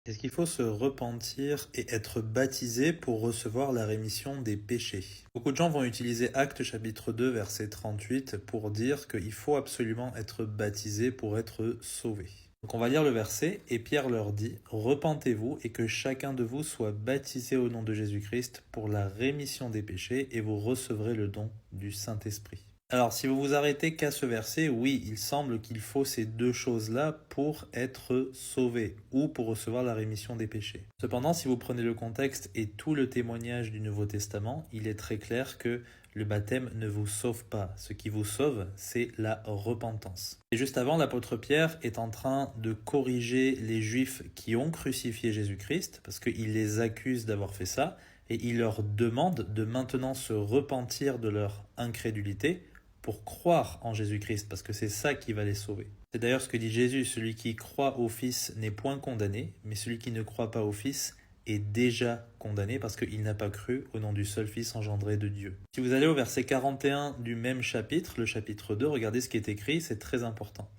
Est-ce qu'il faut se repentir et être baptisé pour recevoir la rémission des péchés? Beaucoup de gens vont utiliser Actes chapitre 2 verset 38 pour dire qu'il faut absolument être baptisé pour être sauvé. Donc on va lire le verset et Pierre leur dit: Repentez-vous et que chacun de vous soit baptisé au nom de Jésus-Christ pour la rémission des péchés et vous recevrez le don du Saint-Esprit. Alors, si vous vous arrêtez qu'à ce verset, oui, il semble qu'il faut ces deux choses-là pour être sauvé ou pour recevoir la rémission des péchés. Cependant, si vous prenez le contexte et tout le témoignage du Nouveau Testament, il est très clair que le baptême ne vous sauve pas. Ce qui vous sauve, c'est la repentance. Et juste avant, l'apôtre Pierre est en train de corriger les Juifs qui ont crucifié Jésus-Christ, parce qu'il les accuse d'avoir fait ça, et il leur demande de maintenant se repentir de leur incrédulité pour croire en Jésus-Christ, parce que c'est ça qui va les sauver. C'est d'ailleurs ce que dit Jésus: celui qui croit au Fils n'est point condamné, mais celui qui ne croit pas au Fils est déjà condamné parce qu'il n'a pas cru au nom du seul Fils engendré de Dieu. Si vous allez au verset 41 du même chapitre, le chapitre 2, regardez ce qui est écrit, c'est très important.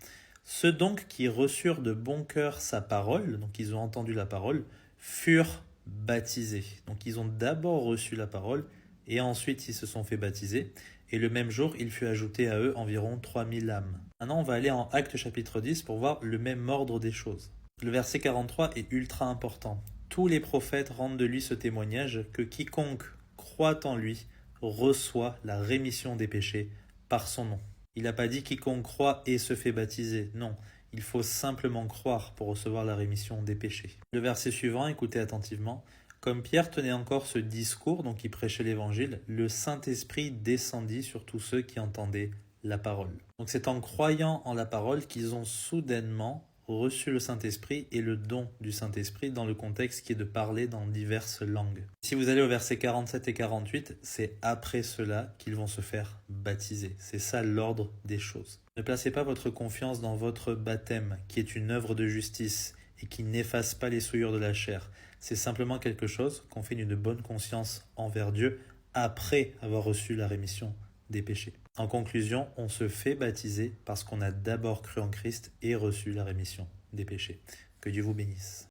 Ceux donc qui reçurent de bon cœur sa parole, donc ils ont entendu la parole, furent baptisés. Donc ils ont d'abord reçu la parole et ensuite ils se sont fait baptiser. Et le même jour, il fut ajouté à eux environ 3000 âmes. Maintenant, on va aller en Actes chapitre 10 pour voir le même ordre des choses. Le verset 43 est ultra important. Tous les prophètes rendent de lui ce témoignage que quiconque croit en lui reçoit la rémission des péchés par son nom. Il n'a pas dit quiconque croit et se fait baptiser. Non, il faut simplement croire pour recevoir la rémission des péchés. Le verset suivant, écoutez attentivement. Comme Pierre tenait encore ce discours, donc il prêchait l'évangile, le Saint-Esprit descendit sur tous ceux qui entendaient la parole. Donc c'est en croyant en la parole qu'ils ont soudainement reçu le Saint-Esprit et le don du Saint-Esprit dans le contexte qui est de parler dans diverses langues. Si vous allez au verset 47 et 48, c'est après cela qu'ils vont se faire baptiser. C'est ça l'ordre des choses. Ne placez pas votre confiance dans votre baptême, qui est une œuvre de justice et qui n'efface pas les souillures de la chair. C'est simplement quelque chose qu'on fait d'une bonne conscience envers Dieu après avoir reçu la rémission des péchés. En conclusion, on se fait baptiser parce qu'on a d'abord cru en Christ et reçu la rémission des péchés. Que Dieu vous bénisse.